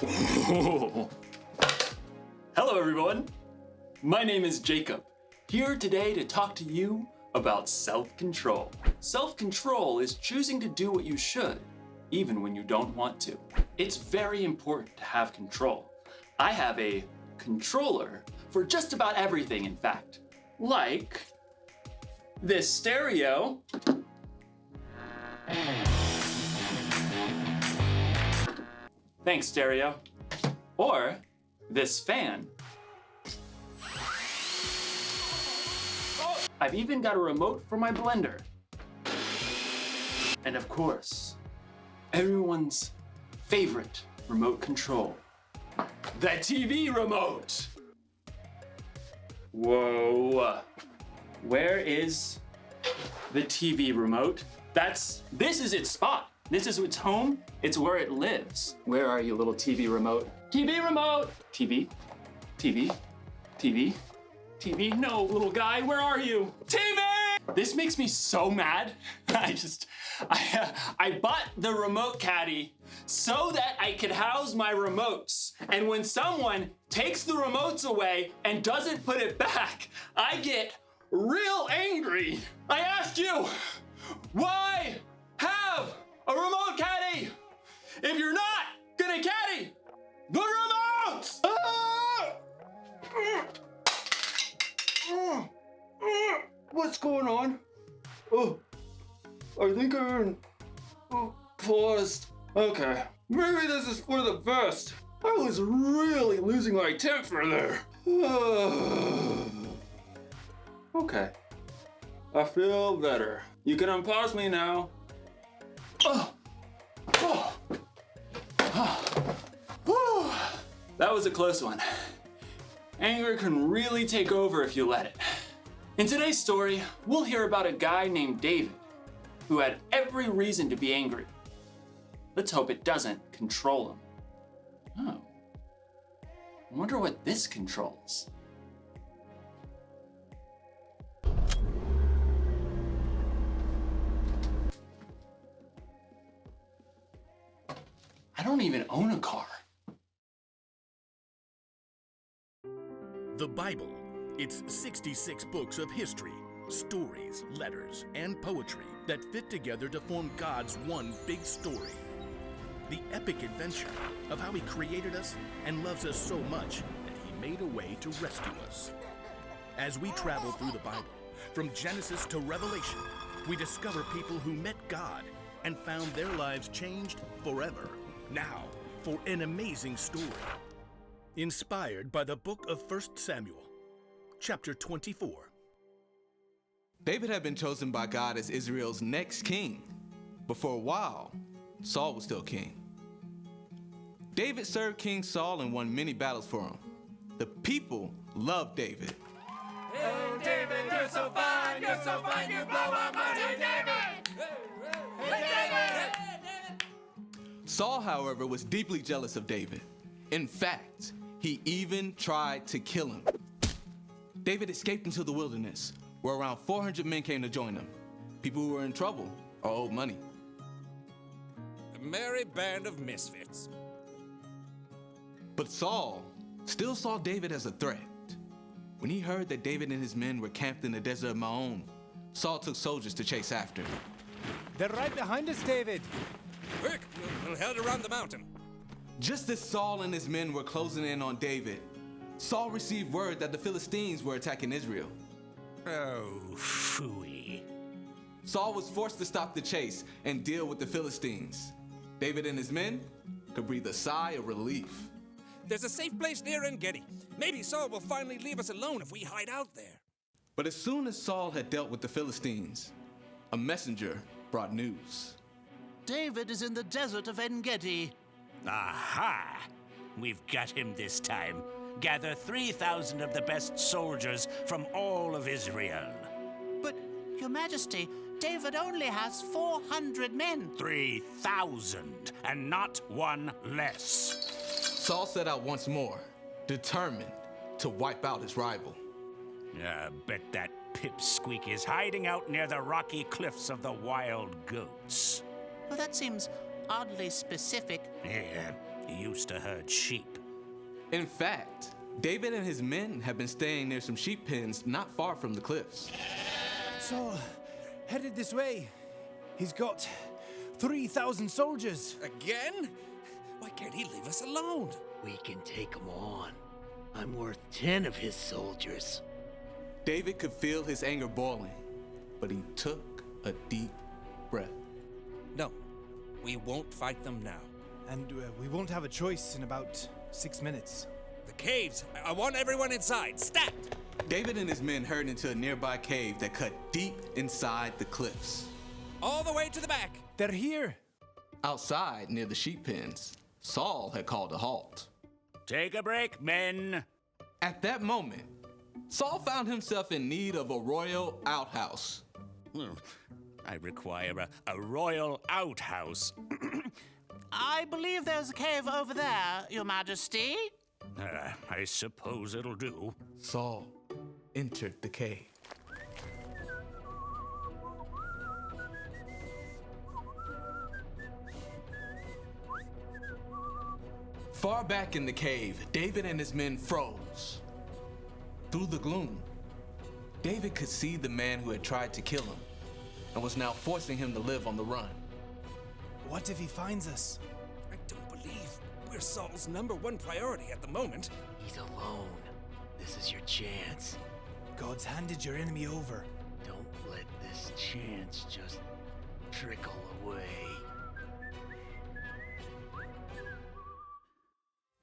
Hello everyone, my name is Jacob, here today to talk to you about self-control. Self-control is choosing to do what you should, even when you don't want to. It's very important to have control. I have a controller for just about everything, in fact. Like this stereo. Thanks, stereo. Or this fan. I've even got a remote for my blender. And of course, everyone's favorite remote control, the TV remote. Whoa, where is the TV remote? This is its spot. This is its home. It's where it lives. Where are you, little TV remote? TV remote! TV, TV, TV, TV. No, little guy, where are you? TV! This makes me so mad. I bought the remote caddy so that I could house my remotes. And when someone takes the remotes away and doesn't put it back, I get real angry. I ask you, why have a remote caddy if you're not gonna caddy the remotes? What's going on? Oh, I think I'm paused. Okay, maybe this is for the best. I was really losing my temper there. Okay, I feel better. You can unpause me now. That was a close one. Anger can really take over if you let it. In today's story, we'll hear about a guy named David who had every reason to be angry. Let's hope it doesn't control him. Oh, I wonder what this controls. I don't even own a car. The Bible. It's 66 books of history, stories, letters, and poetry that fit together to form God's one big story. The epic adventure of how He created us and loves us so much that He made a way to rescue us. As we travel through the Bible, from Genesis to Revelation, we discover people who met God and found their lives changed forever. Now, for an amazing story. Inspired by the book of 1 Samuel, chapter 24. David had been chosen by God as Israel's next king, but for a while, Saul was still king. David served King Saul and won many battles for him. The people loved David. Hey, David, you're so fine, you blow our money, David! Hey, David! Saul, however, was deeply jealous of David. In fact, he even tried to kill him. David escaped into the wilderness, where around 400 men came to join him. People who were in trouble or owed money. A merry band of misfits. But Saul still saw David as a threat. When he heard that David and his men were camped in the desert of Maon, Saul took soldiers to chase after. They're right behind us, David. Quick, we'll head around the mountain. Just as Saul and his men were closing in on David, Saul received word that the Philistines were attacking Israel. Oh, phooey. Saul was forced to stop the chase and deal with the Philistines. David and his men could breathe a sigh of relief. There's a safe place near En-Gedi. Maybe Saul will finally leave us alone if we hide out there. But as soon as Saul had dealt with the Philistines, a messenger brought news. David is in the desert of En-Gedi. Aha! We've got him this time. Gather 3,000 of the best soldiers from all of Israel. But, Your Majesty, David only has 400 men. 3,000, and not one less. Saul set out once more, determined to wipe out his rival. Bet that pipsqueak is hiding out near the rocky cliffs of the Wild Goats. Well, that seems oddly specific. Yeah, He used to herd sheep. In fact, David and his men have been staying near some sheep pens not far from the cliffs. Saul, headed this way. He's got 3,000 soldiers. Again? Why can't he leave us alone? We can take him on. I'm worth 10 of his soldiers. David could feel his anger boiling, but he took a deep breath. No, we won't fight them now. And we won't have a choice in about 6 minutes. The caves! I want everyone inside! Stat! David and his men hurried into a nearby cave that cut deep inside the cliffs. All the way to the back! They're here. Outside, near the sheep pens, Saul had called a halt. Take a break, men. At that moment, Saul found himself in need of a royal outhouse. I require a royal outhouse. I believe there's a cave over there, Your Majesty. I suppose it'll do. Saul entered the cave. Far back in the cave, David and his men froze. Through the gloom, David could see the man who had tried to kill him and was now forcing him to live on the run. What if he finds us? I don't believe we're Saul's #1 priority at the moment. He's alone. This is your chance. God's handed your enemy over. Don't let this chance just trickle away.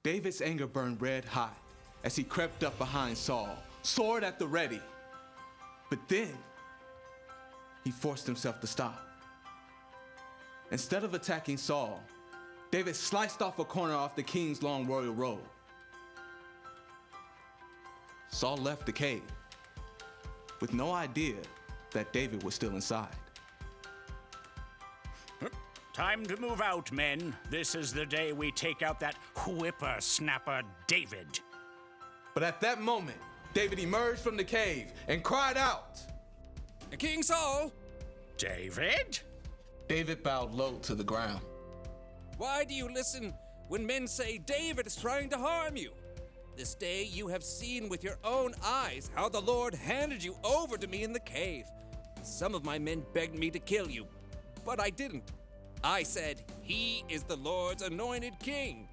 David's anger burned red hot as he crept up behind Saul, sword at the ready. But then, he forced himself to stop. Instead of attacking Saul, David sliced off a corner off the king's long royal robe. Saul left the cave with no idea that David was still inside. Time to move out, men. This is the day we take out that whippersnapper David. But at that moment, David emerged from the cave and cried out, King Saul! David? David bowed low to the ground. Why do you listen when men say David is trying to harm you? This day you have seen with your own eyes how the Lord handed you over to me in the cave. Some of my men begged me to kill you, but I didn't. I said, he is the Lord's anointed king.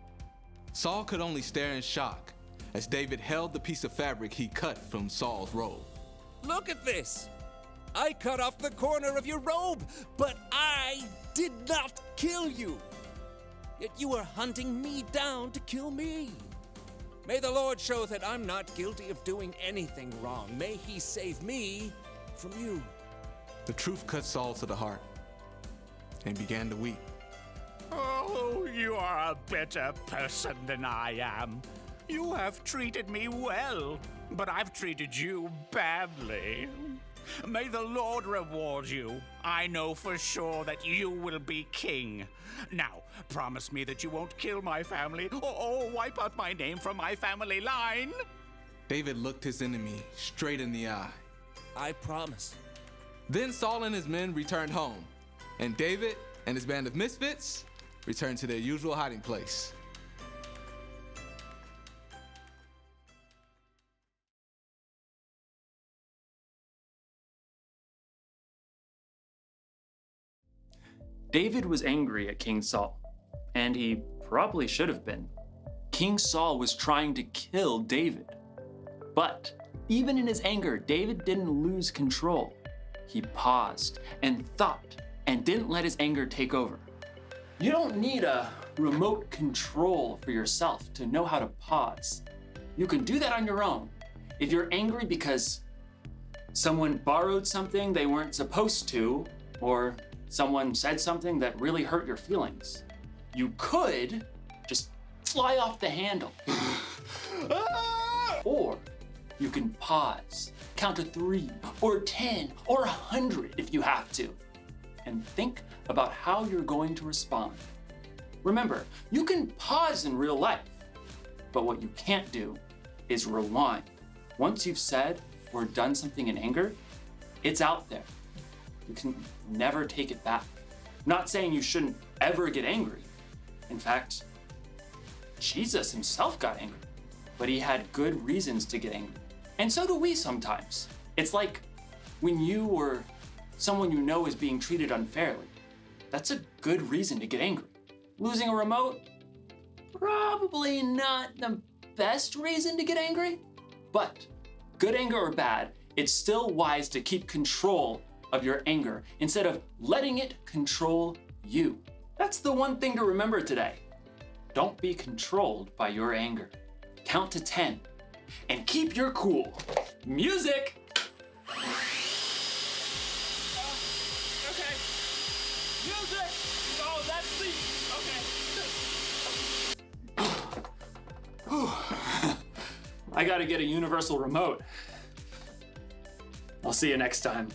Saul could only stare in shock as David held the piece of fabric he cut from Saul's robe. Look at this. I cut off the corner of your robe, but I did not kill you. Yet you are hunting me down to kill me. May the Lord show that I'm not guilty of doing anything wrong. May he save me from you. The truth cut Saul to the heart and began to weep. Oh, you are a better person than I am. You have treated me well, but I've treated you badly. May the Lord reward you. I know for sure that you will be king. Now, promise me that you won't kill my family or wipe out my name from my family line. David looked his enemy straight in the eye. I promise. Then Saul and his men returned home, and David and his band of misfits returned to their usual hiding place. David was angry at King Saul, and he probably should have been. King Saul was trying to kill David. But even in his anger, David didn't lose control. He paused and thought and didn't let his anger take over. You don't need a remote control for yourself to know how to pause. You can do that on your own. If you're angry because someone borrowed something they weren't supposed to, or someone said something that really hurt your feelings, you could just fly off the handle. Or you can pause, count to 3 or 10 or 100 if you have to, and think about how you're going to respond. Remember, you can pause in real life, but what you can't do is rewind. Once you've said or done something in anger, it's out there. You can never take it back. I'm not saying you shouldn't ever get angry. In fact, Jesus himself got angry, but he had good reasons to get angry. And so do we sometimes. It's like when you or someone you know is being treated unfairly. That's a good reason to get angry. Losing a remote? Probably not the best reason to get angry, but good anger or bad, it's still wise to keep control of your anger instead of letting it control you. That's the one thing to remember today. Don't be controlled by your anger. Count to 10 and keep your cool. Music! Okay. Music! Oh, that's the... Okay. I gotta get a universal remote. I'll see you next time.